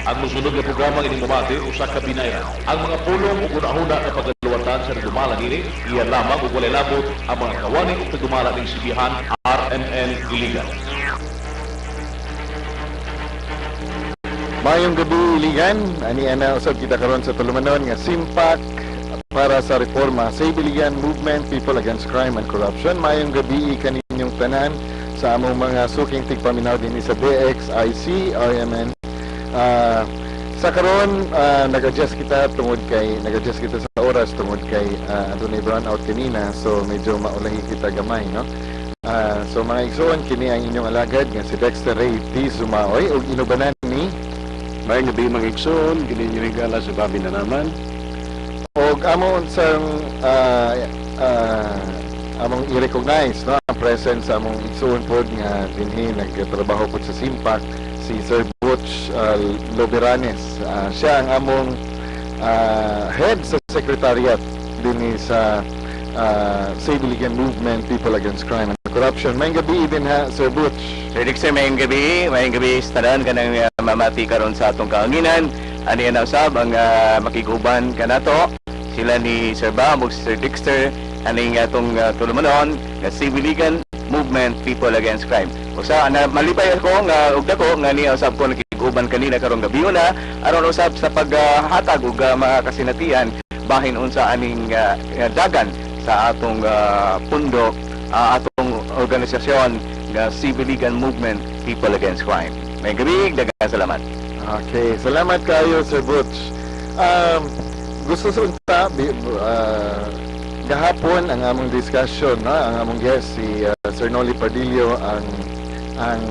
Ang musunod nga programa ining mamati usa ka binayran. Ang mga pulong ug una-una nga pagaluwatan sa nagdumala nini iya lamang ug walay labot ang mga kawani ug nagdumala ning sibihan RMN Iligan. Mayong gabi Iligan, ani ana usab kita karon sa tulumanon nga Simpak para sa reforma sa Iligan Movement People Against Crime and Corruption. Mayong gabi kaninyong tanan sa among mga suking tigpaminaw dinhi sa DXIC RMN. Sa karon nag-adjust kita sa oras tungod kay adunay brownout kanina, so medyo maulahi kita gamay, no? So mga igsoon, kini ang inyong alagad nga si Dexter Ray T. Zumaoy ug inubanan ni Mayong gabi mga igsoon, kini inyong higala sa babi na naman. og among sang among i-recognize, no, ang presence sa among igsoon pod nga dinhi nagtrabaho pod sa Simpak, si Sir Butch Loberanes. Siya ang among head sa secretariat dinhi sa Save Iligan Movement People Against Crime and Corruption. Mayong gabi din ha, Sir Butch. Sir Dixie, mayong gabi sa tanan kanang mamati karon sa atong kahanginan. Ani na usab ang makiguban kanato sila ni Sir Bam ug Sir Dexter aning atong tulumanon nga Save Iligan Movement People Against Crime. Usa na malipay ako nga ug dako nga niya usab ko nakiguban kanina karong gabi na aron usab sa paghatag ug mga kasinatian bahin unsa aning dagan sa atong pundo atong organisasyon nga Save Iligan Movement People Against Crime. May gabi, daghang salamat. Okay, salamat kayo Sir Butch. Gusto sa unta gahapon ang among discussion, no? Ang among guest si Sir Noli Pardillo, ang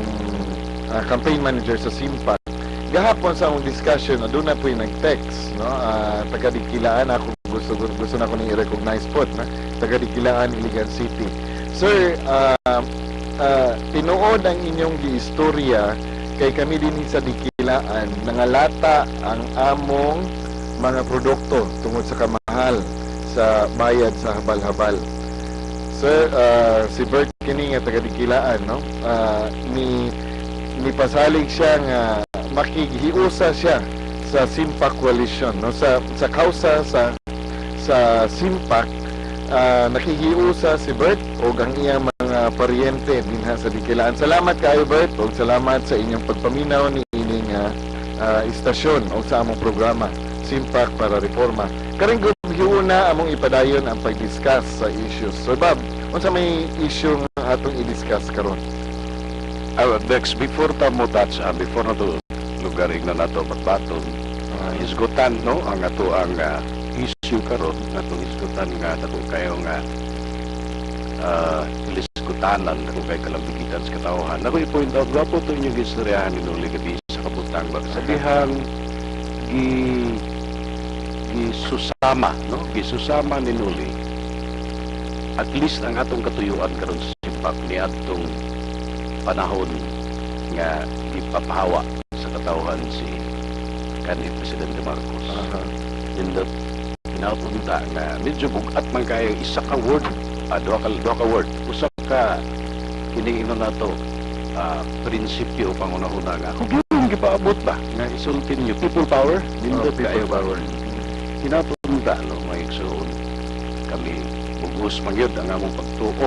campaign manager sa Simpak. Gahapon sa among discussion aduna po yung nag-text, no? Taga-Dikilaan ako, gusto na ko ning i-recognize po, no? Taga-Dikilaan, Iligan City. Sir, tinuod ang inyong giistorya kay kami din sa Dikilaan nangalata ang among mga produkto tungod sa kamahal sa bayad sa habal-habal. Sir, si Bert kini nga taga-Dikilaan, no? Ni pasalig siya nga makihiusa siya sa Simpak Coalition, no? Sa kausa sa Simpak, nakihiusa si Bert o ang iyang mga paryente dinha sa Dikilaan. Salamat kayo Bert o salamat sa inyong pagpaminaw ni ining istasyon o sa among programa Simpak para Reforma. Karing una among ipadayon ang pag-discuss sa issues. So Bob, unsa may issue nga atong i-discuss karon? Dex, before ta mo touch, before na to lugar na nato pagbaton, isgutan, no, ang ato ang issue karon, atong isgutan nga ato kayo nga ilisgutanan ako kay kalambigitan sa katawhan. Ako i-point out, gapo ito yung istoryahan ni Noli kati sa kabutang sabihan gisusama, no? Gisusama ni Noli at least ang atong katuyuan karon sa Simpak ni atong panahon nga ipapahawa sa katawhan si kanhi Presidente Marcos. Nindot pinapunta nga medyo bugat man kayo isa ka word, duha ka word, usa ka kiniino nato prinsipyo pangunahuna nga kung yung gipaabot ba nga isultin nyo people power, nindot kayo power. Pinapunta, no, mga igsoon, kami bugos magyod ang among pagtuo,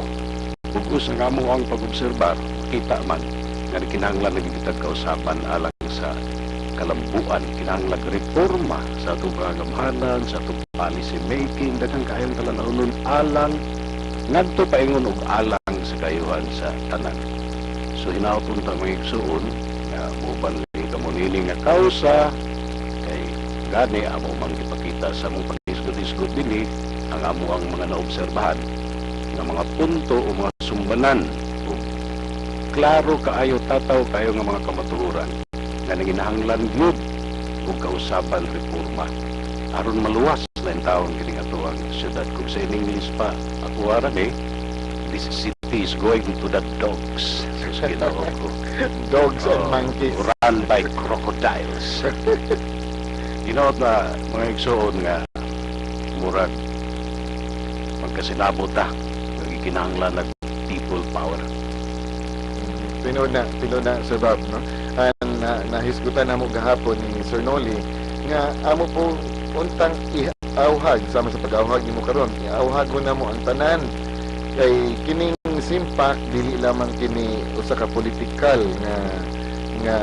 bugos ang among pag-obserbar, kita man nga kinahanglan nagigitag kausapan alang sa kalambuan, kinahanglan reforma sa atong kagamhanan, sa atong policy making, daghang kayang talanaunon alang ngadto paingon og alang sa kayuhan sa tanan. So hinautun ta mga igsoon nga mobanli kamo nini nga kausa kay gani amo mang ipakita sa among pag-isgot-isgot dinhi ang amo ang mga naobserbahan nga mga punto o mga sumbanan o klaro kaayo tataw kayo nga mga kamatuoran nga nanginahanglan gyud og kausaban reforma aron maluwas na ang taon kini ato ang syudad. Kung sa English pa ako aran this city is going to the dogs. Dogs and monkeys run by crocodiles. Ginaot na mga igsoon nga murag magkasinabot ta nagkinahanglan nag people power. pinuna Sir Bob, no? Nahisgutan na mo gahapon ni Sir Noli nga amo po untang iauhag sama sa pag-auhag nimo karon. Iauhag mo na mo ang tanan kay kining simpak dili lamang kini usa ka politikal nga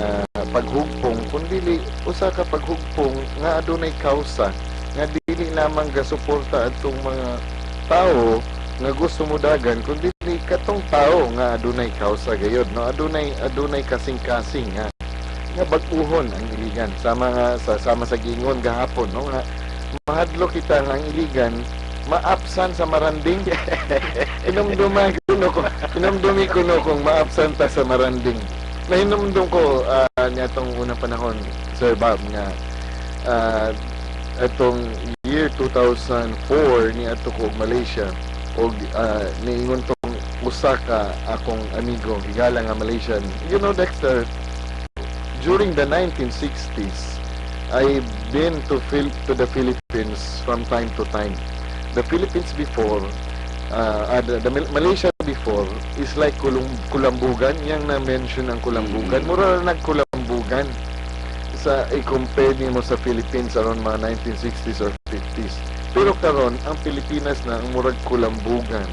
paghugpong kundi usa ka paghugpong nga adunay kausa nga dili lamang gasuporta adtong mga tao nga gusto mo dagan kundi katong tao nga adunay kausa gayod, no? Adunay kasing-kasing nga bag-uhon ang iligan sama sa gingon gahapon, no? Nga mahadlo kita nga ang iligan maapsan sa maranding. Inumdumi ko no kung maapsan ta sa maranding. Nahinumdum ko nitong unang panahon, Sir Bob, nga itong year 2004 ni ato ko Malaysia o niingon tong usa ka akong amigo higala nga Malaysian. You know, Dexter, during the 1960s, I've been to the Philippines from time to time. The Philippines before, the Malaysia before is like Kulambugan. Yang na-mention ang Kulambugan. Mura na nagkulambugan sa i-compare mo sa Philippines around mga 1960s or 50s. Pero karon ang Pilipinas na ang murag Kulambugan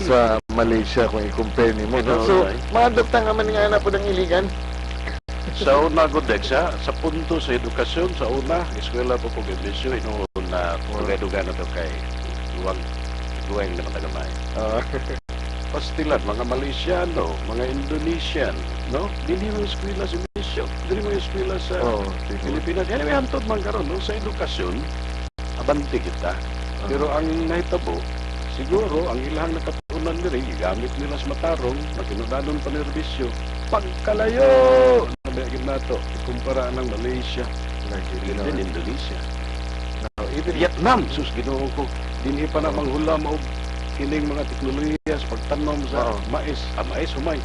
sa Malaysia kung i-compare mo. No? So, madagtang naman nga na po ng iligan. Sa una, Godex, sa punto sa edukasyon, sa una, eskwela po po gabisyo, inoon na pag-edugan na ito kay duwang na matagamay. Pastilan, mga Malaysiano, mga Indonesian, no? Dili mo eskwela sa bisyo, dili mo eskwela sa Pilipinas. Anyway, hantod man karon, no? Sa edukasyon, abanti kita. Pero ang nahitabo, siguro, ang ilahang nakatunan nila, gamit nila sa matarong, nakinudanon pa nerbisyo, pagkalayo! Nabagin na ito, ikumpara ng Malaysia, din Indonesia. Even Vietnam, sus, ginoon ko, dinhi pa na manghula mo kining mga teknolohiya sa pagtanom sa mais. Mais, humay.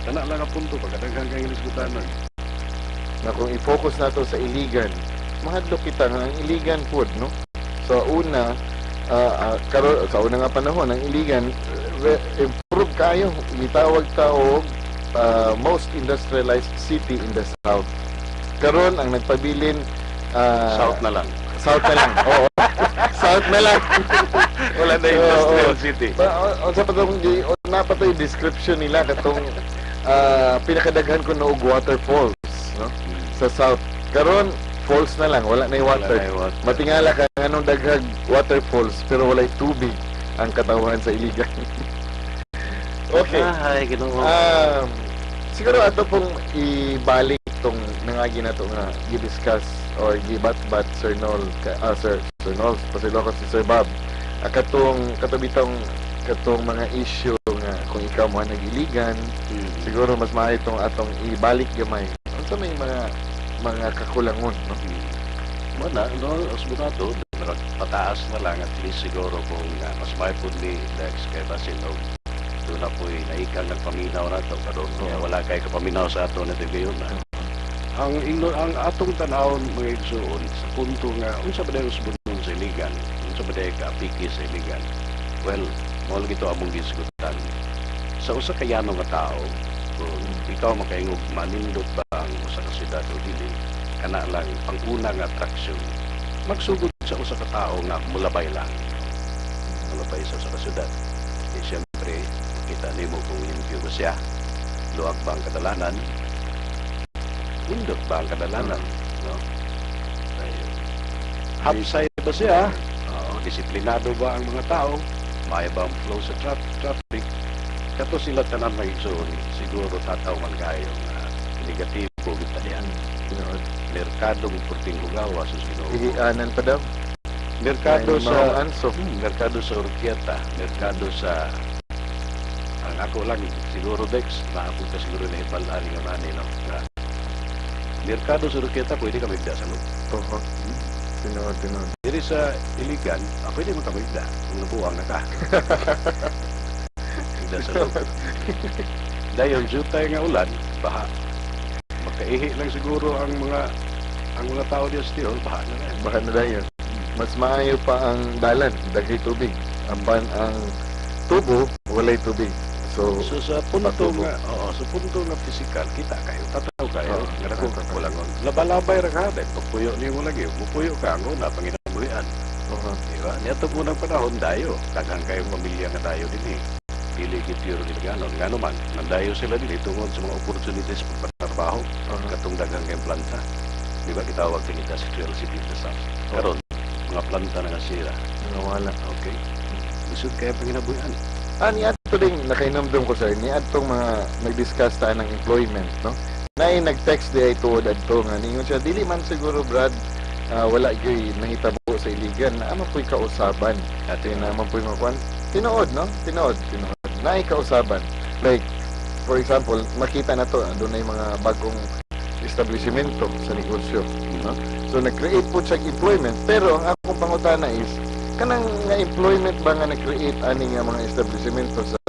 Kana lang ang punto, pagkadaghang kang inisgutanan. Na kung i-focus nato sa iligan, mahadlo kita nga ang iligan food, no? Sa una, sa una nga panahon, ang iligan, improve kayo. Itawag tao most industrialized city in the South. Karon ang nagpabilin South na lang. South na lang. Oo. South na lang. Wala na industrial city. Sa patong napatay description nila katong pinakadaghan ko noog waterfalls, no? Sa South. Karon falls na lang, wala na yung water. Matingala ka anong daghag waterfalls pero walay tubig ang katawan sa iligan. Okay. Ay, Ginoo. Siguro ato pong ibalik tong nangagi na to nga i-discuss or gibat-bat Sir Nol, Sir Nol, pasiloko si Sir Bob. Katong mga issue nga kung ikaw mo nagiligan, siguro mas maayo itong atong ibalik gamay. Ano may mga kakulangon, no? Mana, no, asburato, pataas na lang at least siguro kung mas maayo po ni Dex kay Basinog. Doon na po'y naikang nagpaminaw na ito, karon wala kay kapaminaw sa ato na tigayon na. Ang atong tanawon mga igsoon sa punto nga unsa ba dayon usbon sa iligan, unsa ba dayon kaapiki sa iligan. Well, mao gito among gisgutan. Sa usa ka yano nga tao, kung ikaw makaingog manindot ba ang usa ka syudad o dili, kana lang panguna nga atraksyon. Magsugod sa usa ka tao nga mulabay lang. Mulabay sa usa ka syudad. E siyempre, kita nimo kung limpyo ba siya, luwag ba ang kadalanan, indot ba ang kadalanan, no? Hapsay ba siya? Disiplinado ba ang mga tao? Maya ba ang flow sa traffic? Kato sila tanan may igsoon, siguro tatawan kayo na negatibo kita yan. Merkado ng Porting Hugawa, susunod. Igianan pa daw? Merkado sa Anso. Merkado sa Urquieta, merkado sa ang ako lang siguro Dex, maapod ka siguro na ipalaan nga mani, no? Merkado sa Urquieta, pwede ka magda sa loob. Oo. Tinood. Diri sa Iligan, pwede mo ka magda kung nabuwang na ka. Magda sa loob. Dahil jutay nga ulan, baha. Magkaihi lang siguro ang mga tao diya still, baha na lang. Baka na dayon. Mas maayo pa ang dalan, daghay tubig. Amban ang tubo, walay tubig. So, So sa punto patubo. nga, sa punto nga physical, kita kayo, tataw kayo, Oo. nga dako ka kulangon. Labalabay ra ka, dahil pagpuyo niyo mo lagi, mupuyo ka, ang una, panginabuhian. Diba? Niya ito po ng panahon, dayo. Daghang kayong pamilya nga dayo din eh. Dili kitiro din ganon. Nga naman, nandayo sila din tungod sa mga opportunities pagpatrabaho, katong daghang kayong planta. Diba, kitawag din ita security business. Karon, mga planta na nasira. Nawala. Okay? Lisod kaya panginabuhian. Ni ato ding nakainomdom ko sir, ni atong mga nag-discuss tayo ng employment, no? Nay nag-text di ay tuod adto nga ningon siya dili man siguro Brad wala gyud nahitabo sa iligan na amo po'y kausaban at naman po'y makuan tinuod no tinuod nay kausaban like for example makita na to adunay mga bagong establishmento sa negosyo, no? So nag-create po siya employment pero ang akong pangutana is kanang nga employment ba nga nag-create ani nga mga establishmento sa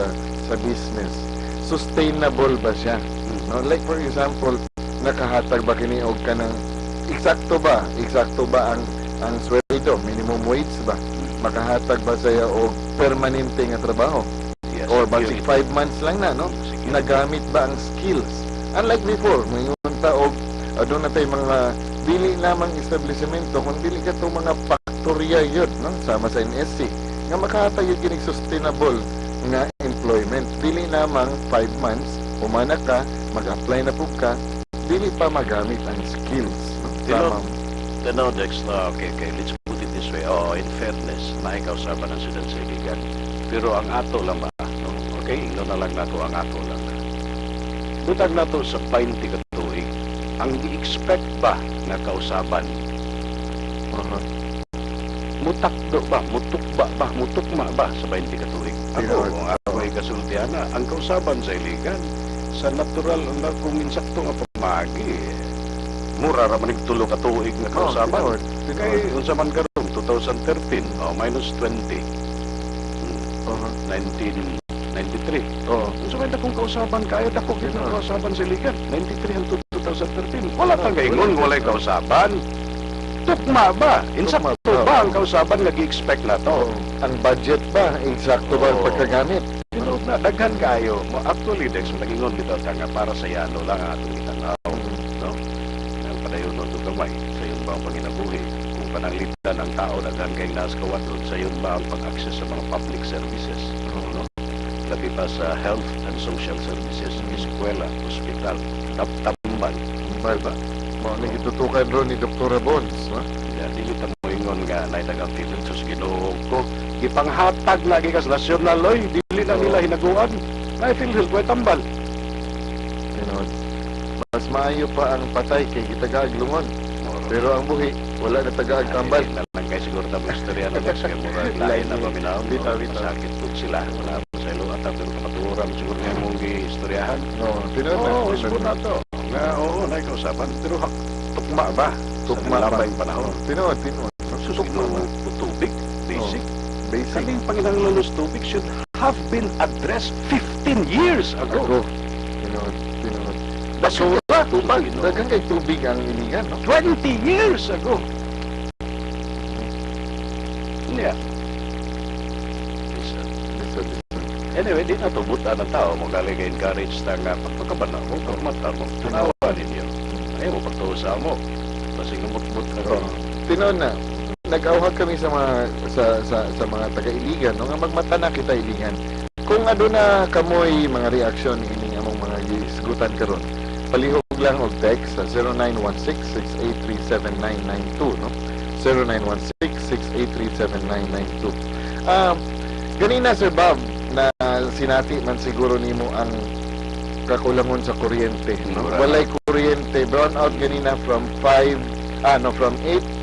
business sustainable ba siya, no? Like for example nakahatag ba kini og kanang eksakto ba ang sweldo minimum wage ba makahatag ba siya og permanente nga trabaho Yes, or basic security. 5 months lang na, no? Security. Nagamit ba ang skills unlike before mayroon ta og adun na tay mga dili lamang establishmento kung dili ka to mga factory yun, no? Sama sa NSC nga makahatag yung kinig sustainable nga employment dili lamang 5 months umana ka mag-apply na po ka dili pa magamit ang skills, no? Tino- Tama. No, Dex, okay, let's put it this way. In fairness, nakikausapan ng sila sa iligan. Pero ang ato lang ba, no? Okay, ino na lang nato ang ato lang. Butag nato sa 20 katuig, ang i-expect ba na kausaban, mutakdo ba, mutukma ba sa 20 katuig? Ako, Tino- kung ako ay kasultiana, ang kausaban sa iligan, sa natural na kung insakto nga pamagi, mura raman yung tulo katuig na kausaban. Tinuod. Kay unsa man karon 2013 minus 20 1993 unsa man akong kausaban kayo dako gyud ang kausaban sa ligan 93 hangtod 2013 wala tang gaingon walay kausaban tukma ba insakto Tukma ba? ba ang kausaban nga gi-expect nato Ang budget ba eksakto ba ang Oo. pagkagamit? pero na daghan kayo actually Dex nagingon bitaw ka nga para sa yano lang ang atong itanaw no ang padayon no gamay sa yun ba ang panginabuhi kung pananglitan ang tao daghan kay nas kawadlon sa yun ba ang pag-access sa mga public services no labi pa sa health and social services eskwela hospital tambal Ba? Mo ni gitutukan ron ni Dr. Bones, no? dili ta mo ingon nga nay taga-appeal sa Ginoo ko gipanghatag lagi kas nasyonal oy dili na nila hinaguan nay PhilHealth ko tambal Tinuod. Mas maayo pa ang patay kay gitagaag lungon. Pero ang buhi, wala na tagaag kambal. na lang kay siguro ta mo istorya na Dex kay murag lain na paminaw Bitaw, bitaw. sakit po sila wala po sa ilo at pero kamaturan siguro nga mong giistoryahan No, tinuod na. oo tinuod siguro na. na to nga oo nay kausaban pero tukma ba Tukma sa ba? labay panahon Tinuod. susukma mo tubig basic Basic. kaning panginahanglan sa tubig should have been addressed 15 years ago. Ako. Tinuod. Basura, tubig. Dagang kay tubig ang iligan, no? 20 years ago. Yeah. Anyway, di na tubutan ng tao. Magaling ka-encourage na nga pagpagkabana mo, pagmata mo, tunawa ninyo. Ayaw mo pagtusa mo. Kasi lumutbut na ron. Tinuod na. Nag-awhag kami sa mga sa mga taga-iligan, no? Nga magmata na kita iligan. Kung aduna kamoy mga reaksyon ini among mga gisgutan karon, palihog lang og text sa 0916-683-7992, no? 0916-683-7992. Ganina Sir Bob, na sinati man siguro nimo ang kakulangon sa kuryente, no? Walay kuryente, brownout ganina from 8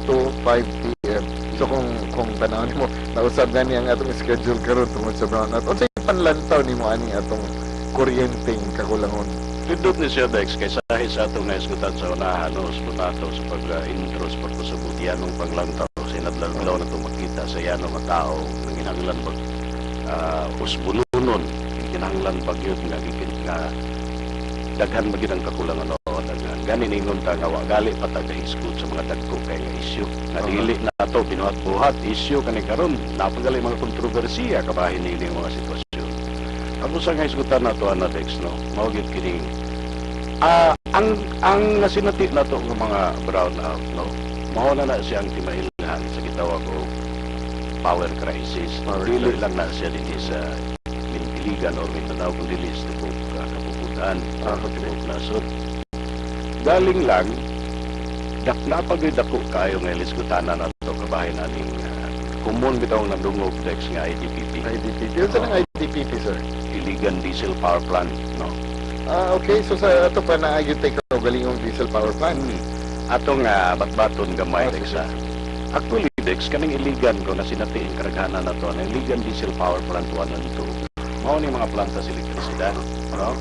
to 5 p.m. So kung tanawon mo, nausab gani ang atong schedule karon tungod sa brownout. Unsay panlantaw nimo ani atong kuryenteng kakulangon? Pindot ni siya, Dex, kaysa sa atong naisgutan sa unahan, no, sa sa pag-intro, sa pagpasabot yanong panglantaw, sinadlaw na itong makita sa yanong nga tao, ng ginanglan pag usbununon, ginanglan pag yun, nga daghan magin ang kakulangan o daghan. Ganin ingon ta nga gali pa taga-iskud sa mga dagko kay nga isyu. Nga dili na ito, binuhat-buhat, isyu kaning karon napagali mga kontrobersiya kabahin ni mga sitwasyon. Ako sa ngayon na to Dex, no? Mawagit kining. Ang nasinati na to ng mga brownout, no? Mahona na siyang timailhan sa gitawag ko power crisis. Dili lang na siya din sa Iligan or Mindanao kung dili sa kapuputan tibok nasod. Galing lang napagdako kayo nga lisgutana na to kabahin aning kumon bitaw ng dungog Dex nga IDPP. IDPP. Yun sa ng IDPP, sir? Iligan Diesel Power Plant, no? Okay. So sa ato pa na yung take o galingong diesel power plant. Atong batbaton gamay Dex sa. Actually Dex kaning iligan ko na sinati ang karaghanan na to na Iligan Diesel Power Plant 1 and 2. Mao ni mga planta sa elektrisidad, no?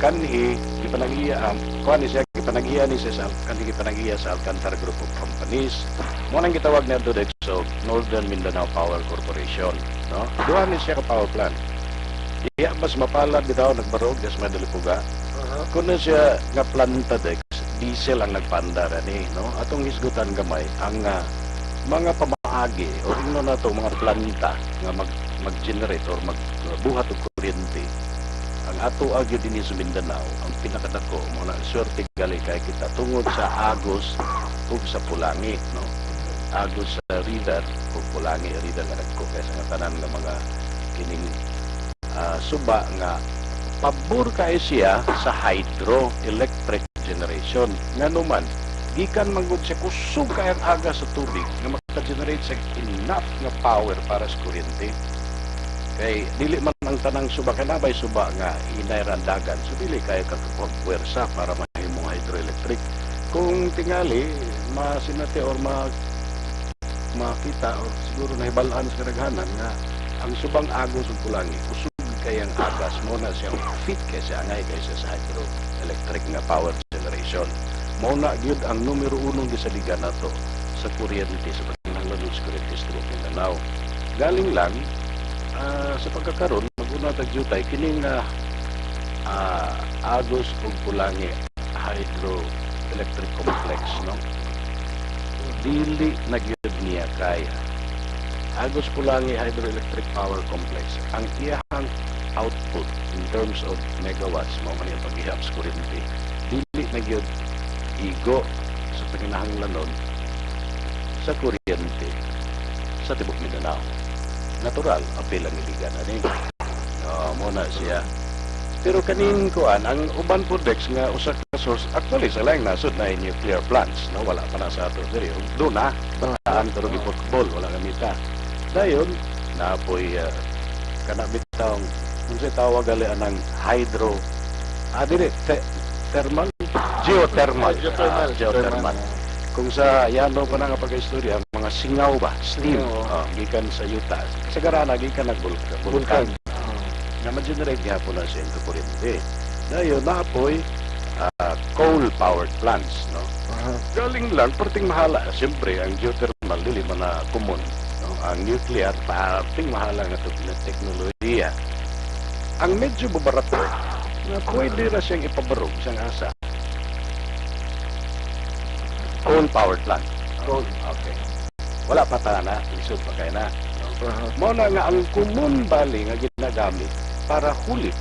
Kanhi gipanagiya kuan siya gipanagiya ni sa kanhi gipanagiya sa Alcantara Group of Companies. Mo nang gitawag na Dex so Northern Mindanao Power Corporation, no? Duha ni siya ka power plant. Iya mas mapalad bitaw nagbarog des madalipuga. Kuno siya nga planta Dex, diesel ang nagpandar ani, no? Atong hisgutan gamay ang mga pamaagi o ino na to mga planta nga mag-generate or magbuhat og kuryente. Ang ato agyo dinhi sa Mindanao, ang pinakadako mo na swerte gali kay kita tungod sa Agos ug sa Pulangi, no? Agos sa River ug Pulangi River nga nagko kay sa tanan nga mga kining suba nga pabor kay siya sa hydroelectric generation. Nganuman gikan manggod siya kusog kay ang aga sa tubig nga maka-generate sa enough nga power para sa kuryente. Kay dili man ang tanang suba kanabay suba nga inayrandagan so dili kayo kakapagwersa para mahimong hydroelectric. Kung tingali masinati or makita or siguro nahibalaan sa karaghanan nga ang subang Agos ug Pulangi kusog kay ang agas mo na siya fit kay siya angay kay siya sa hydroelectric nga power generation. Mao na gyud ang numero 1 gisaligan nato sa kuryente sa panahon sa kuryente sa Mindanao. Galing lang sa pagkakaroon mag-una tagyutay kining Agos ug Pulangi hydroelectric complex, no? Dili na gyud niya kaya Agos Pulangi hydroelectric power complex ang iyang output in terms of megawatts mo man yung paghihap sa kuryente dili na gyud igo sa panginahanglanon sa kuryente sa tibok Mindanao. Natural apil ang iligan ani. Mo na siya. Pero kaning kuan ang uban po Dex nga usa ka source actually sa laing nasod na nuclear plants, no? Wala pa na sa ato diri. Do na bataan pero gipotbol wala gamita. Dayon naapoy kana bitawng unsa tawag gali anang hydro dili thermal geothermal. Kung sa yano pa na nga pag-istorya mga singaw ba steam gikan sa yuta sa garana gikan nagbulkan nga ma-generate gyapon na siya ang kuryente. Dayon naapoy coal powered plants, no? Galing lang perting mahala siyempre ang geothermal dili man na common. Ang nuclear, parting mahala nga ito na teknolohiya. Ang medyo babarato na pwede na siyang ipabarog siyang asa. Coal-powered plant. Coal, okay. Wala pa na, lisod pa kayo na. Muna nga ang common bali nga ginagamit para hulip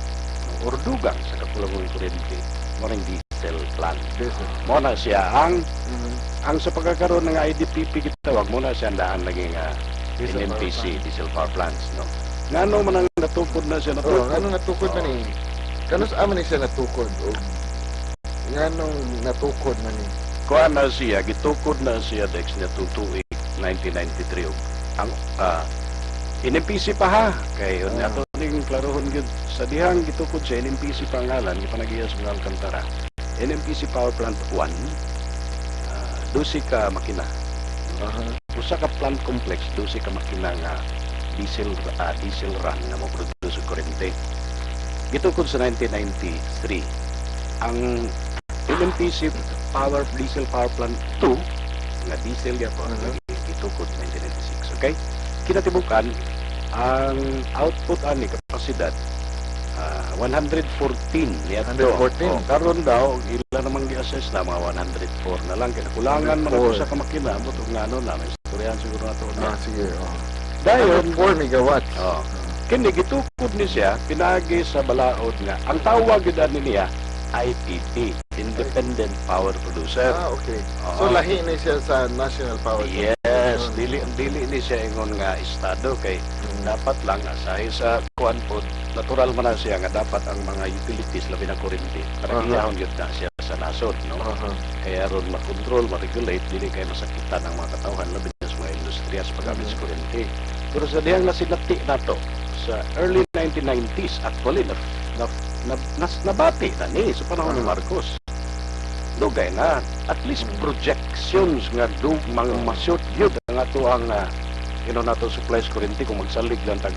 or dugang sa kapulangong kuryente. Muna diesel plant. Muna siya ang sa pagkakaroon ng IDPP kitawag, muna siya ang daan naging NMPC, diesel power plants, no? Ngano man ang natukod na siya natukod? Ngano natukod man eh. Kano sa aman siya natukod? Ngano natukod man eh? Kuha na siya, gitukod na siya Dex na tutuig 1993. Ang NMPC pa ha. Kaya yun, ato ning klarohon yun. Sa dihang gitukod siya, NMPC pa ngalan, ipanagiyas ng Alcantara. NMPC Power Plant 1, 12 ka makina. Usa ka plant complex, 12 ka makina nga diesel run na mo-produce og kuryente. Gitukod sa 1993. Ang NMPC Diesel Power Plant 2 nga diesel gyapon gitukod 1996. Okay? Kinatibukan ang output ani kapasidad 114 niya to. 114. Karon daw ila namang gi-assess na mga 104 na lang kay kulangan man ako sa kamakina mo tug ngano na may istoryahan siguro nato na. Sige. Dayon 4 megawatts. kini gitukod ni siya pinagi sa balaod nga ang tawag gyud niya IPP, Independent Power Producer. Okay. So, Oo. lahi na siya sa National Power. Yes, dili ni siya ingon nga estado kay dapat lang asahi sa kuan pod natural man na siya nga dapat ang mga utilities labi na kuryente para iyahon gyud na siya sa nasod, no? Kaya ron makontrol, ma-regulate dili kay masakitan ang mga katawhan labi na sa mga industriya sa paggamit sa kuryente. Pero sa dihang nasinati nato sa early 1990s actually nabati na ni sa panahon ni Marcos. Dugay na at least projections nga mga masyot yun ang ato ang nato supplies kuryente kung magsalig lang tag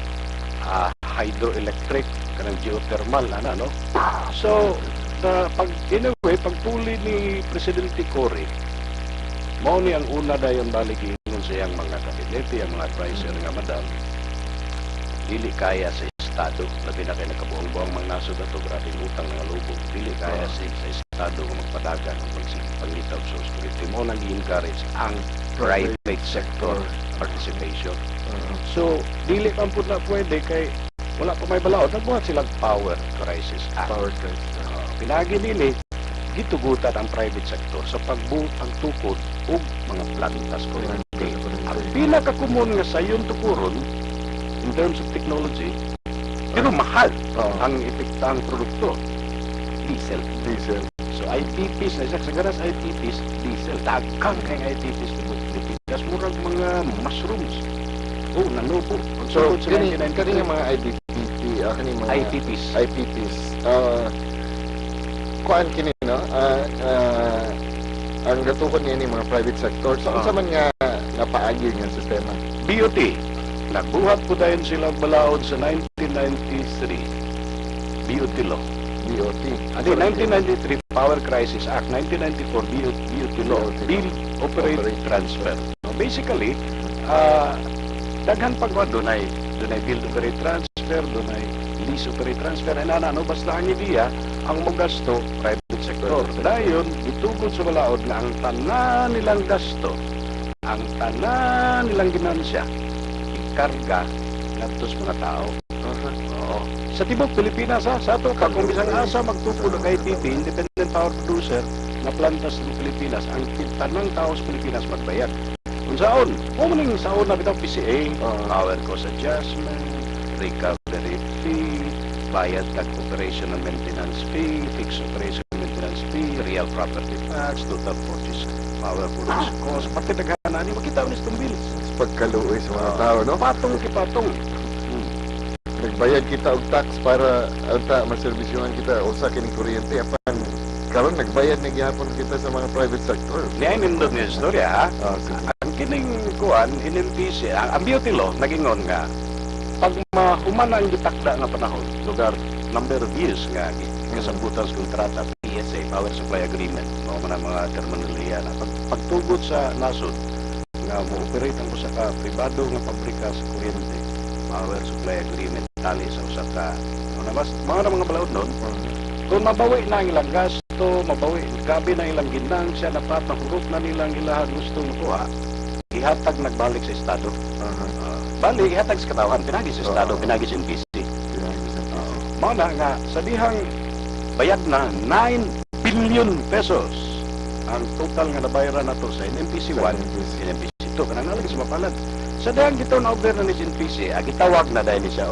hydroelectric kanang geothermal no. So pag anyway pagtuli ni Presidente Cory mao ni ang una dayon balik ingon sa iyang mga kabinete ang mga advisor nga madam dili kaya sa estado labi na kay nakabuang-buang mga nasod ato grabe utang nga lubog dili kaya sa estado nga magpadagan ang paglitaw sa kuryente mo nang i-encourage ang private sector participation. So dili pa pud na pwede kay wala pa may balaod nagbuhat silang Power Crisis Act. Power Crisis. Pinagi nili gitugutan ang private sector sa pagbuot ang tukod ug mga plantas kuryente. Ang pinaka-common nga sayon tukuron in terms of technology pero mahal ang epektang produkto diesel. So IPPs na isa sa ganas IPPs diesel daghang kay IPPs sa Pilipinas murag mga mushrooms. Nanubo. So, sa kani 1992. mga kani mga IPPs. Kuan kini no? Ang gatukod niya ni mga private sector. So, unsa man nga napaagi nga sistema? BOT. Nagbuhat po dayon sila balaod sa 1993. BOT law. BOT. Adi 1993 Power Crisis Act, 1994 BOT law. Build, Operate, Transfer. So basically, daghan pagwa dunay build, operate, transfer, dunay lease, operate, transfer, ano basta ang ideya ang magasto private sector. Dayon itugod sa balaod nga ang tanan nilang gasto, ang tanan nilang ginansya ikarga ngadto sa mga tao. Oo. Sa tibok Pilipinas sa ato pa kung bisang asa magtukod og IPP, Independent Power Producer na plantas sa Pilipinas, ang tanang tao sa Pilipinas magbayad. Kung saon, maning saon na bitaw PCA, power cost adjustment, recovery fee, bayad kag operation and maintenance fee, fixed operation and maintenance fee, real property tax, total purchase power purchase cost, pati daghanan ni makita ni itong bill. Pagkaluoy sa mga tao, no? Patong kipatong. Nagbayad kita og tax para anta maserbisyuhan kita usa kining kuryente apan karon nagbayad na gyapon kita sa mga private sector. Niya nindot nga istorya ha. Ang kining kuan NMPC, ang BOT law nagingon nga pag mahuman ang gitakda nga panahon, lugar number of years nga kasambutan sa kontrata PSA, Power Supply Agreement, mao man ang mga terminolohiya na pagtugod sa nasod nga mo-operate ang usa ka pribado nga pabrika sa kuryente, Power Supply Agreement tali sa usa ka mga balaod nun. Kung mabawi na ang ilang gasto, mabawi, gabi na ilang ginansya, napapahurot na nilang ilang gustong kuha, ihatag nagbalik sa Estado. Balik, ihatag sa katawan, pinagi sa Estado, pinagi sa NPC. Mao na nga, sa dihang bayad na 9 billion pesos ang total nga nabayaran nato sa NMPC 1, NMPC 2, kanang nalagi sa mapalad. Sa dihang gito na over na ni NPC, gitawag na dahil siya,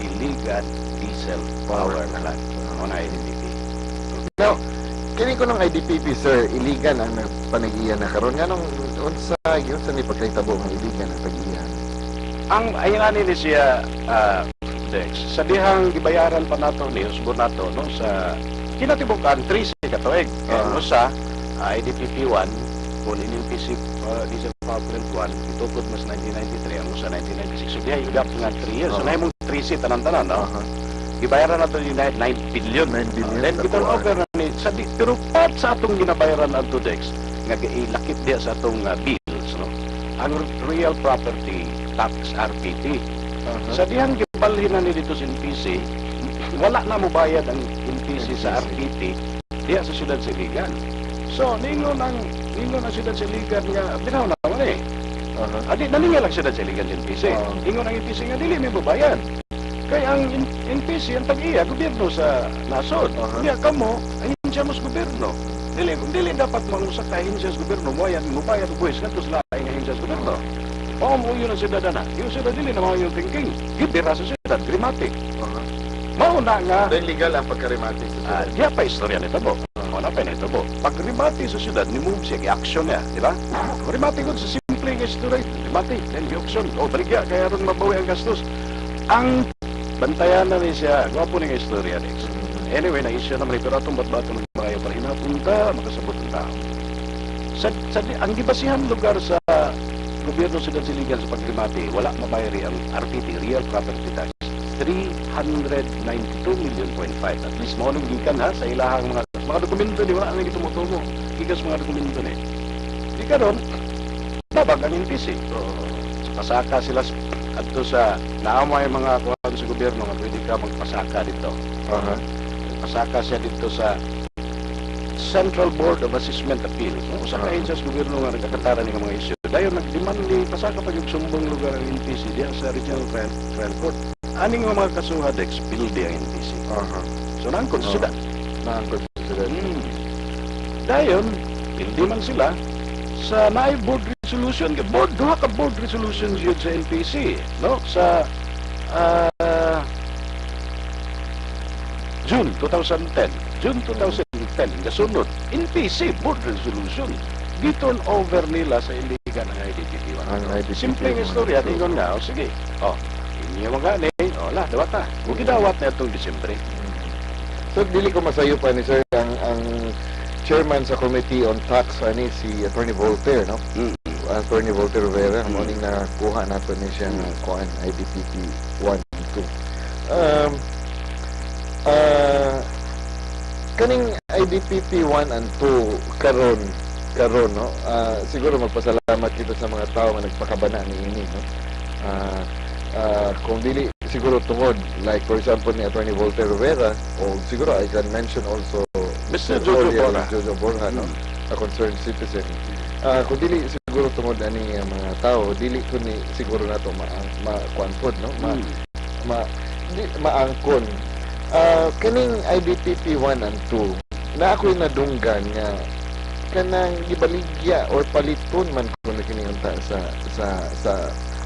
illegal diesel power plant. Na IDPP. Now, kini ko ng IDPP, sir, iligan ang panagiyan na karon nga nung unsa yun sa ni pagkahitabo ng iligan ang pagiyan. Ang ayunani ni siya Dex, sa dihang gibayaran pa nato ni usbon nato no sa kinatibukan 3 katuig. No sa IDPP 1 kung NMPC diesel power plant 1 itukod mas 1993 ang usa 1996. So diha gap nga 3 years. So nahimong 3 tanan-tanan no. Gibayaran nato yung 9 billion. 9 billion. Then kita over na ni pero pat sa atong ginabayaran ato Dex nga giilakip diya sa atong bills no. Ang real property tax RPT. Sa dihang gibalhin na ni dito sa NPC, wala na mo bayad ang NPC sa RPT diya sa siyudad Siligan. So ningon ang siyudad Siligan nga binaw na man eh. Adi naninga lang siyudad Siligan sa NPC. Ingon ang NPC nga dili may babayad. Kaya ang NPC, ang tag-iya, gobyerno sa nasod. Niya kamo, ahinsya mo sa gobyerno. Dili dapat malusak ka ahinsya sa gobyerno. Mo bayad o buwis, katos laing ahinsya sa gobyerno. O mo yun ang sidadana. Yung sidad dili na mga yung thinking. Gidira sa sidad, grimatic. Mauna nga, Then legal ang pagkarimati sa diya pa istorya nito po. Wala pa nito po. Pag rimati sa syudad, ni-move siya, i-action niya, di ba? Rimati ko sa simple nga istorya, rimati, then i-action. O, baligya, kaya ron mabawi ang gastos. Ang bantayan na rin siya, gwapo na nga istorya, Alex. Anyway, naisya naman ito, atong ba't-bato ng mga para hinapunta, makasabot ng tao. Ang gibasihan lugar sa gobyerno sa Siligan sa pagrimati, wala mabayari ang RPT, Real Property Tax. 392.5 million. At least mo nung gikan ha sa ilahang mga dokumento di wala nang itumutumo. Gikas mga dokumento ni. Di karon babag ang NPC. Pasaka sila adto sa naamay mga kuwan sa gobyerno nga pwede ka magpasaka dito. Pasaka siya dito sa Central Board of Assessment Appeal. Usa ka sa gobyerno nga nagkakataran ng mga isyu. Dayon nagdemand ni pasaka pa yung sumbong lugar ang NPC diya sa Regional Trial Court. Aning mga kasuhad expilde ang NPC. So nangkon sila. Nangkon sila. Dayon, hindi man sila sa naay board resolution. Duha ka board resolutions yun sa NPC. No? Sa June 2010. June 2010. Kasunod, NPC board resolution. Giton over nila sa iligan ng IDPP1. Ang IDPP1. Simpleng istorya. Tingon nga, sige. Inyo mga gani, wala, dawat na. Kung gidawat na itong Disyembre. So, dili ko masayo pa ni Sir, ang chairman sa Committee on Tax, ani si Attorney Voltaire, no? Attorney Voltaire Rivera, morning na kuha nato ni siya ng kuhan, IDPP 1 2. Kaning IDPP 1 and 2 karon no? Siguro magpasalamat kita sa mga tao nga nagpakabana ni ini, no? Kung dili siguro tungod, like for example ni Attorney Voltaire Rivera, o siguro I can mention also Mr. Jojo Borja. Jojo Borja, no? A concerned citizen. Kung dili siguro tungod ani mga tao, dili ko ni siguro nato ma-kuanpod, no? Maangkon. Kaning IDPP 1 and 2, na ako'y nadunggan nga kanang gibaligya or paliton man kung nakiningunta sa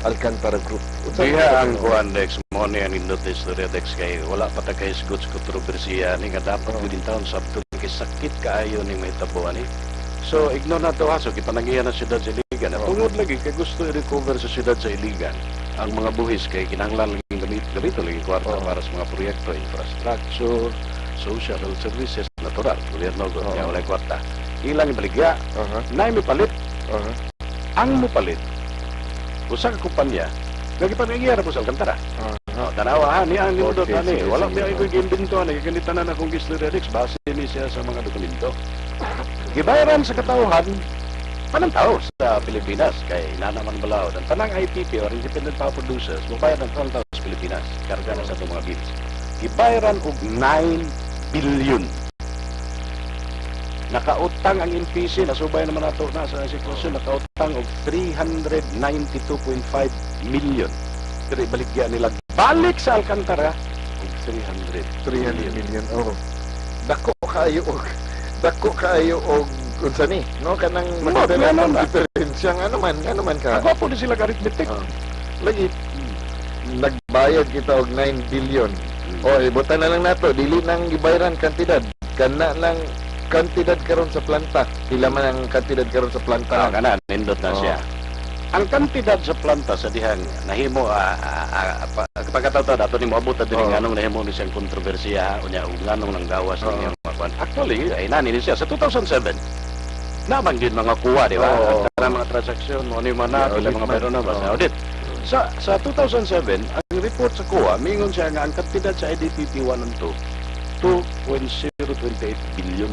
Alcantara Group. Diha ang kuhan, Dex, mo ni ang indot na istorya, Dex, kay wala pa ta kay sgot sa kontrobersiya ni nga dapat gudin taon sabto kay sakit kaayo ni may tabuan ni. So, ignore na to ha. So, kipanangihan na siyudad sa Iligan. At tungod lagi, kay gusto i-recover sa siyudad sa Iligan ang mga buhis kay kinahanglan laging gamito lagi kwarta para sa mga proyekto, infrastructure, social services, natural. Gobyerno ko niya walay kwarta. Ilang ibaligya, na may palit. Ang mo palit, usa ka kumpanya, nagipamigyan na po sa Alcantara. Tanawa ha, niya ang limudot na ni. Wala niya iko'y gimbinto na, ganito na kung Gislerics, base ni siya sa mga dokumento. Gibayaran sa katauhan, panang tao sa Pilipinas, kay nanaman balaod. Ang tanang IPP or Independent Power Producers, mabayad ng tao sa Pilipinas, karga na sa itong mga bills. Gibayaran og 9 billion. Nakautang ang NPC, nasubay naman nato na sa sitwasyon, nakautang og 392.5 million. Pero ibaligya nila balik sa Alcantara og 300 million. Dako kayo og unsa ni, no? Kanang magdala ng diferensya ano man ka. Ako po din sila arithmetic. Lagi nagbayad kita og 9 billion. O ibutan na lang nato, dili nang gibayaran kantidad. Kana lang kantidad karon sa planta. Pila man ang kantidad karon sa planta. Kana nindot na siya. Ang kantidad sa planta sa dihang nahimo pagkataon dato ni moabot din nganong nahimo ni siyang kontrobersiya unya ug nganong nang gawas niya mga actually ay nani ni siya sa 2007 naman din mga kuha di ba at mga transaksyon mo ni mana pila mga meron na basta audit sa 2007 ang report sa kuha mingon siya nga ang kantidad sa IDPP 1 and 2 2.028 billion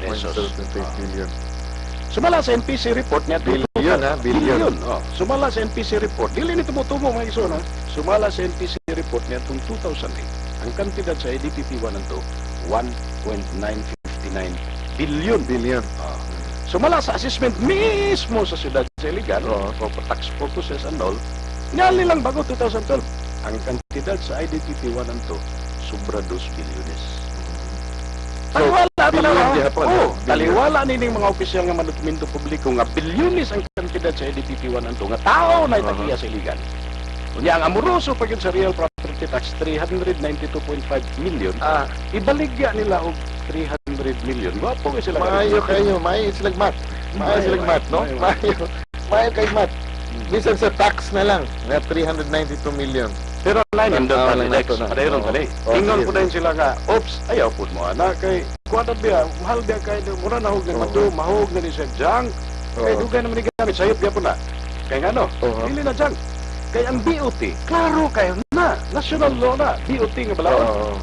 pesos. 2.028 billion. Sumala sa NPC report niya billion. Sumala sa NPC report dili ni tumutumo mga iso na sumala sa NPC report niya tung 2008 ang kantidad sa IDPP 1 and 2 1.959 billion. Sumala sa assessment mismo sa siyudad sa Iligan for tax purposes and all niya nilang bago 2012 ang kantidad sa IDPP 1 and 2, sobra 2 bilyones. Taliwala billion talaga. gihapon, Oo, billion. taliwala nining mga opisyal nga manutumento publiko nga bilyones ang kantidad sa IDPP 1 and 2 nga tao na itagiya sa iligan. Unya ang amoroso pag yun sa real property tax 392.5 million, ibaligya nila og 300 million. Wapo nga sila. Maayo kayo, maayo silang mat. Maayo silang mat, no? Maayo kayo mat. Bisan sa tax na lang, na 392 million. Pero lain yung Ah, dot lang next. nato na. Padayon tali. Oh, Ingon sige. po din sila nga, oops, ayaw po mo ana kay kuwada biya, mahal biya kay mura na hug ng matu, mahug na ni sa junk. Kay Oo. dugay naman ni gamit sayop biya po na. Kay nga no, Oo. dili na junk. Kay ang BOT, klaro kayo na, national law na, BOT nga balaod. Oo.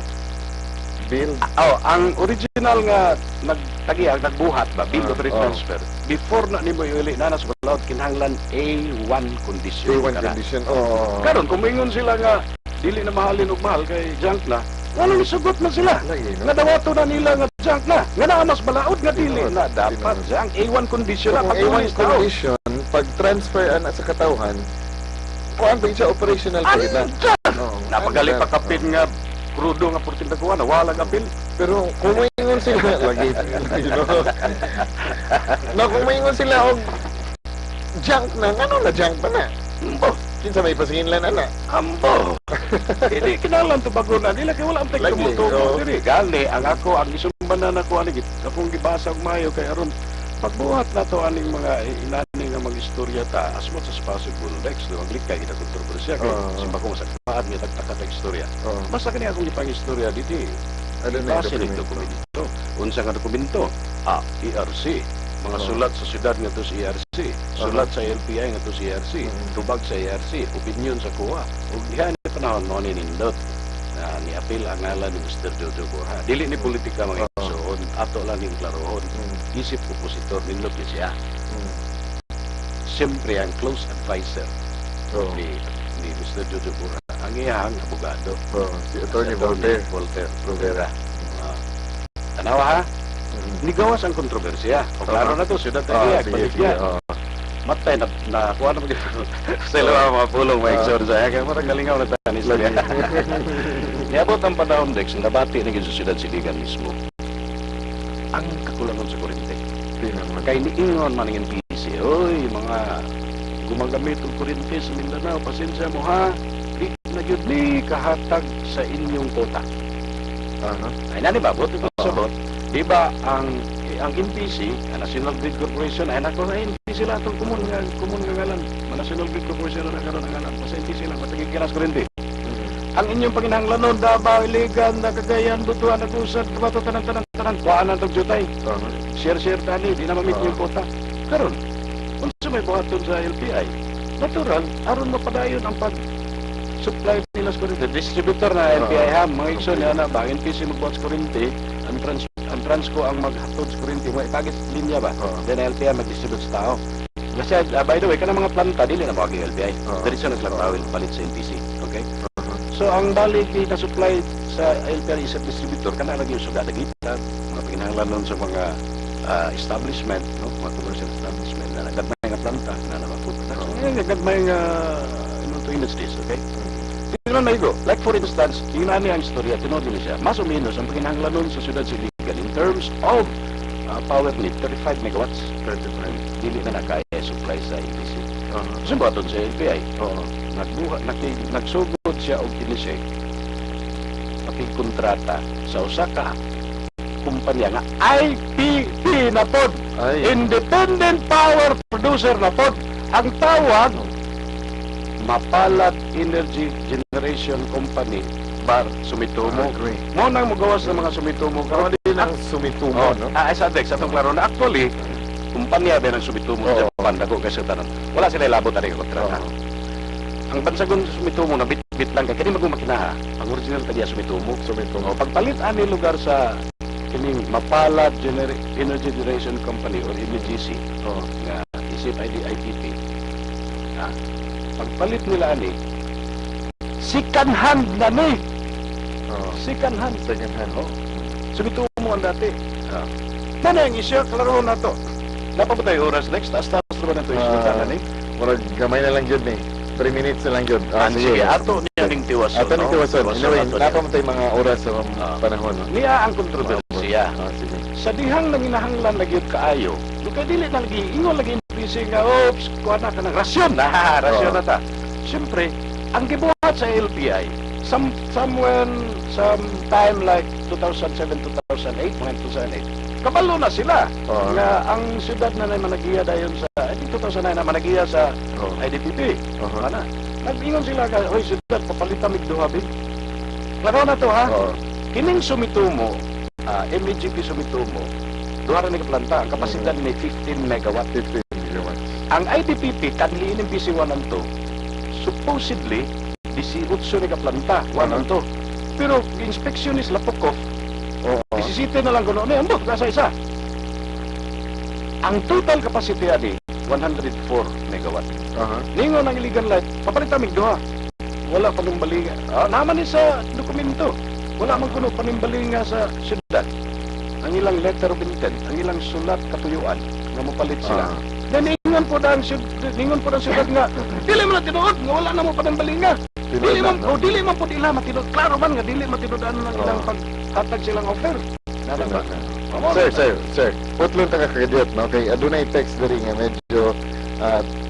Bill. Ang original nga nagtagiya, nagbuhat ba, bill of Oo. transfer. Before na nimo iuli na nas balaod kinahanglan A1 condition. A1 kana. condition. Oo. Karon kung mingon sila nga dili na mahalin og mahal kay junk na, wala ni sugot na sila. Lagi, no? Nga dawato na nila nga junk na. Nga naa mas balaod nga dili Tinuod, na dapat tinuod. junk A1 condition na Kung A1 patulis tao. condition, pag transfer ana sa katawhan, kuan ba siya operational pa ila? Oo. Napagaling pa kapin nga krudo nga portin taguan, wala nga apil. Pero kung maingon sila, lagi, no? No, kung maingon sila og junk na, ano na junk pa na? Ambo, Kinsa may pasinginlan ana? ambo. Hindi kinalan to bago na nila kay wala ang Lagi, tekno oo. diri. Gali ang ako ang isumbanan nako ani git. Akong gibasa og maayo kay aron pagbuhat na to aning mga inani nga mag-istorya ta as much as possible next do ang likay kita kontrobersya kay Oo. simba ko sa paan nga tagtaka ta istorya. Oo. Basta kani akong ipang istorya diti. Ano na yung Base ng dokumento? dokumento. Unsa nga dokumento? ERC. Mga Oo. sulat sa syudad nga to sa ERC. Sulat sa LPI nga to sa ERC. Tubag sa ERC. Opinion sa kuha. Ug diha ni panahon mo ni nindot. Ni-apil ang ngalan ni Mr. Jojo Borja. Dili ni politika mga Oo. isuon. Ato lang yung klarohon. Isip opositor nindot ni siya. Siyempre ang close advisor Oo. ni Mr. Jojo Borja. Ang iyang abogado. Oo. Si Attorney Voltaire. Provera. Tanawa ha? Nigawas ang kontrobersya. O klaro na to, siyudad Ah, tagiya, sige, balik sige. yan. Oo. Matay na kuha na mag- sa ilaw mga pulong mga exorsa. Kaya parang galingaw na tayo ni Istorya. Niabot ang panahon, Dex, nabati na sa siyudad Siligan mismo. Ang kakulangan sa kuryente. Kaya niingon man ng NPC, oy, mga gumagamit ng kuryente sa Mindanao, pasensya mo ha, di na yun ni kahatag sa inyong kota. Aha. Ay nani ba, buti ko sabot. Diba ang NPC, ang National Grid Corporation, ay nako na NPC lang itong kumun nga ngalan. Ang National Grid Corporation na nagkaroon ng ngalan. Basta NPC lang, matagigiras ko rin di. Ang inyong panginahanglanon, Davao, Iligan, Cagayan, Butuan, Agusan, Tubato, tanan, kuhaan ang tagjutay. Aha. Share tani, di na mamit yung kota. Karon, kung sa may buhaton sa LPI, natural, aron mapadayon ang pag-supply nila sa kuryente. Distributor na LPI ha, mga ikson na na, bang NPC magbuhat sa kuryente, ang Transco ang maghatod sa kuryente, mo itagit linya ba? Oo. Then LPI mag-distribute sa tao. Kasi, by the way, ka mga planta, dili na magiging LPI. Oo. Dari siya naglatawil, palit sa NPC. Okay? So, ang balik na supply sa LPI sa distributor, kana lagi yung suga, nagita, mga pinanglanon sa mga establishment, no? Mga commercial establishment na nagagmay nga planta, na namaputo. Nagagmay nga, to industries, okay? Tingnan na ito. Like for instance, tingnan niya ang istorya, tinod nila siya. Mas o menos, ang pinanglanon sa siyudad Siligan in terms of power need, 35 megawatts. 35. Dili na nakaya supply sa EPC. Sumbaton sa LPI. Oo. Nagsugod siya og kinisig. Makikontrata sa usa ka kumpanya nga IPP na pod. Ay. Independent Power Producer na pod. Ang tawag Mapalad Energy Generation Company bar Sumitomo. Agree. Mo nang magawas ng mga Sumitomo karon Hindi nang sumitumo, no? sa Dex atong klaro na actually kumpanya ba ng Sumitomo sa Oo. Japan dako kay sa tanan. Wala sila labot ani kontrata. Oo. Ang bansagon sa Sumitomo na bit lang kay kini magmakinaha. Ang original tagiya Sumitomo. Sumitumo. O pagpalit ani lugar sa kining Mapalad Energy Generation Company or MEGC Oo. nga isip IPP. Pagpalit nila ani second hand na ni. Oo. Second hand. Second hand. Oh. Sumitumo ang dati. Mana ang isyo, klaro na to. Napapatay oras next, taas-taas naman na ito isyo na ni. Murag gamay na lang yun eh. 3 minutes na lang yun. Sige, ato niya ning tiwason. Ato ning tiwason. Anyway, ato niya. napamatay mga oras sa panahon. No? Niya ang kontrobersiya. Sige. Sa dihang nanginahanglan lagi kaayo, kaya dili na lagi, ingon lagi busy nga, oops, kuha na ka ng rasyon. Rasyon na ta. Siyempre, ang gibuhat sa LPI, sometime like 2007, 2008, 2008, kabalo na sila. Nga ang syudad na managiya dayon sa, I think 2009 na managiya sa IDPP. Mana? Nag-ingon sila ka, oy syudad, papalitan mig duhabi. Klaro na to ha? Kining Sumitomo, MEGP Sumitomo, duha ra ni planta, ang kapasidad ni 15 megawatt. 15 gigawatts. Ang IDPP, kanliin ng PC-1 to, supposedly, 18 ni planta, 1 to. Pero, inspeksyon is Lapokov, 17 na lang kuno, ambot, nasa isa. Ang total capacity ani, 104 megawatt. Ningon ang illegal light, papalitan mig duha. Wala panimbalinga. Naman ni sa dokumento. Wala man kuno panimbalinga sa syudad. Ang ilang letter of intent, ang ilang sulat katuyuan nga mopalit sila. Then ningon po ang syudad nga dili man tinuod nga wala na mo panimbalinga. Dili man po ila matinud. Klaro man nga dili matinudan ang ilang paghatag silang offer. Sir, putlon ta ka kagadiot, no? Kay adunay text diri nga medyo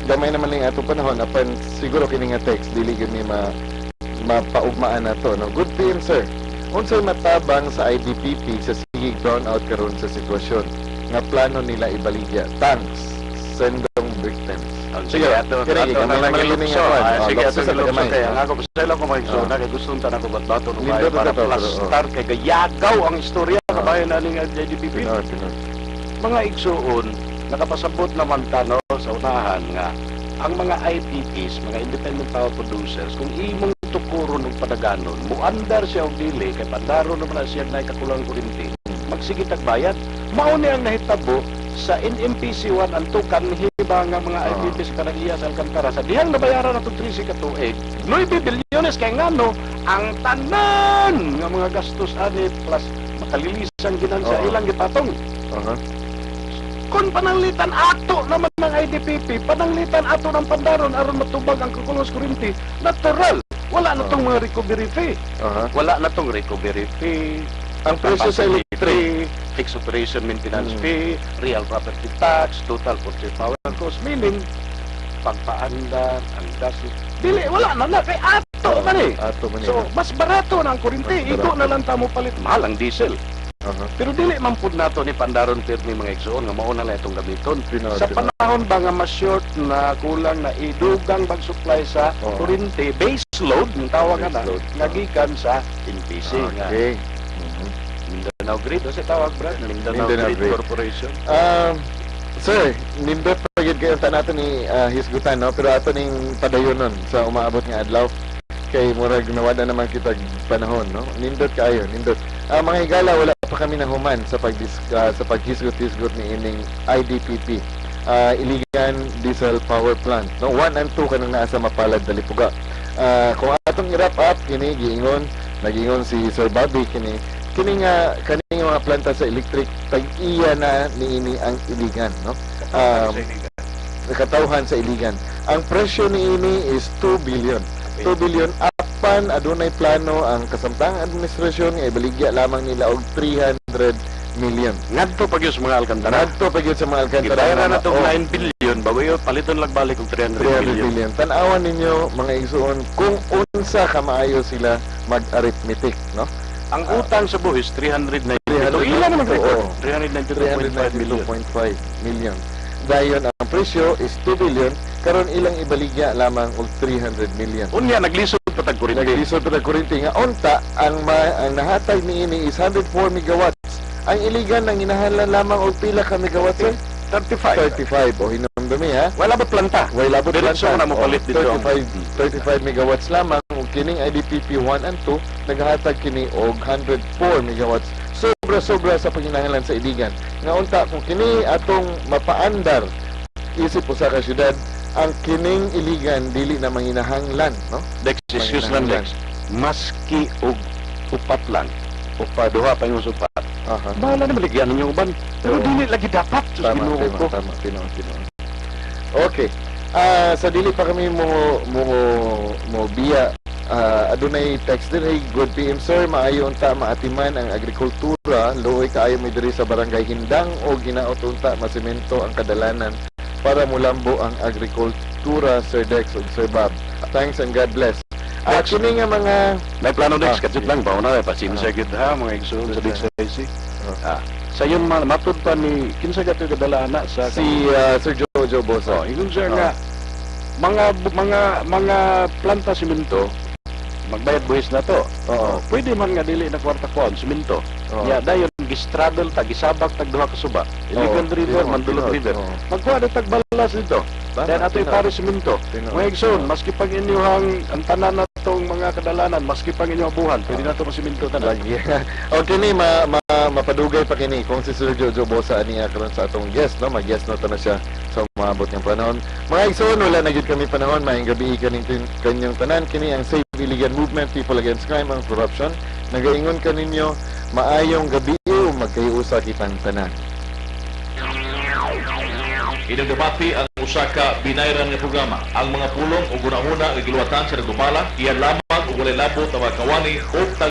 gamay naman ning ato panahon apan siguro kini nga text dili gyud ni mapaugmaan nato, no? Good PM, sir. Unsay matabang sa IDPP sa sigig brownout karon sa sitwasyon nga plano nila ibaligya tanks sendong victims. Sige, ato na nagilupso. Sige, ato nagilupso kaya. Ang ako, basta lang ko mag-isuna, kaya gustong tanang ko ba't-bato nung kayo para plastar, kaya gayagaw ang istorya kabayan na ng IDPP. Mga igsuon, nakapasabot naman tano sa unahan nga, ang mga IPPs, mga independent power producers, kung imong tukuro ng padaganon, muandar siya o dili, kay pandaro naman na siya na ikakulang kurinti, magsigit ang bayad, mauni ang nahitabo sa NMPC 1 ang tukan hiba nga mga IPPs kanang iya sa Alcantara sa dihang nabayaran na itong 13 katuig 9 bilyones kay ngano ang tanan nga mga gastos ani plus makalilisang ginansa ilang gipatong kung pananglitan ato naman ng IDPP pananglitan ato ng pandaron aron matubag ang kukulos kurinti natural wala na itong mga recovery fee wala na itong recovery fee ang presyo sa electric, fixed operation maintenance fee, real property tax, total purchase power cost, meaning pagpaandar, ang gas, dili, wala na kay ato man eh. So, mas barato na ang kurinti, iko na lang tamo palit, mahal ang diesel. Pero dili man pud nato ni pandaron pirmi mga igsoon nga mao na lang itong gamiton. Sa panahon ba nga mas short na kulang na idugang pag-supply sa kurinti, base load, ang tawag na, nagikan sa NPC nga. Mindanao Grid, o sa tawag brad? Mindanao Grid Corporation. Sir, nindot pa yun kayo natin ni Hisgutan, no? Pero ato ning padayonon sa umaabot nga adlaw. Kay murag nawada naman kita panahon, no? Nindot kayo, nindot. Mga higala, wala pa kami nahuman sa paghisgot-hisgot ni ining IDPP. Iligan Diesel Power Plant, no? 1 and 2 kanang naa sa Mapalad, Dalipuga. Kung atong i-wrap up, kini giingon, nag-ingon si Sir Bobby, kini nga kaning mga planta sa electric tag-iya na niini ang iligan, no? Nakatawhan sa iligan. Ang presyo niini is 2 billion. 2 billion apan adunay plano ang kasamtang administrasyon nga ibaligya lamang nila og 300 million. Ngadto pa gyud sa mga Alcantara. Ngadto pa gyud sa mga Alcantara. Gibayaran na tong 9 billion bago paliton lang balik og 300 million. Tan-awan ninyo mga igsuon kung unsa ka maayo sila mag-arithmetic, no? Ang utang sa buhis 392. Ilan naman record? 392.5 million. Dayon ang presyo is 2 billion, karon ilang ibaligya lamang og 300 million. Unya naglisod pa tag kuryente. Naglisod pa tag kuryente nga unta ang nahatag niini is 104 megawatts. Ang iligan nang inahanlan lamang og pila ka megawatts? 35 o hinumdumi ha. Wala ba planta? Wala ba planta? Diretso na mo palit dito. 35 megawatts lamang ug kining IDPP 1 and 2 naghatag kini og 104 megawatts. Sobra-sobra sa panghinahanglan sa iligan. Nga unta kung kini atong mapaandar isip usa ka syudad ang kining iligan dili na manginahanglan, no? Dex, excuse lang Dex. Maski og upat lang. Duha pa yung supat. Bahala na maligyan ninyo uban. Pero dili lagi dapat. Tama. Okay. Sa dili pa kami mo biya, adunay text din, hey, good PM sir, maayo unta maatiman ang agrikultura, luoy kaayo mi diri sa barangay Hindang o ginaot unta masemento ang kadalanan para mulambo ang agrikultura, Sir Dex ug Sir Bob. Thanks and God bless. Kini nga mga May plano Dex, Ah, kadjud lang ba na pasinsa gyud ha mga igsoon sa Dex IC. Ah. Sa yun man matud pa ni kinsa gato kadala ana sa si Sir Jojo Bosa. ingon siya nga mga planta simento magbayad buhis na to. Oo. Pwede man nga dili na kwarta kuan simento. Oo. Ya dayon gistraddle tag gisabak tag duha ka suba. Illegal river, mandulot river. Magkuha na tag balas dito. Dan ato pare simento. Mga igsoon, maski pag inyong ang tanan na tong mga kadalanan, maski pang inyong abuhan, pwede na to simento tanan. Lagi. O kini mapadugay pa kini kung si Sir Jojo Bosa niya karon sa atong guest, no? Mag-guest na to na siya sa maabot ng panahon. Mga igsoon, wala na gyud kami panahon, maayong gabi kanyang tanan kini ang Save Iligan Movement, People Against Crime and Corruption. Nagaingon kaninyo maayong gabi o magkayusa kitang tanan. Ining debate ang usa ka binayran nga programa. Ang mga pulong o gunahuna nga giluwatan sa nagdumala, iyan lamang ug walay labot na mga kawani o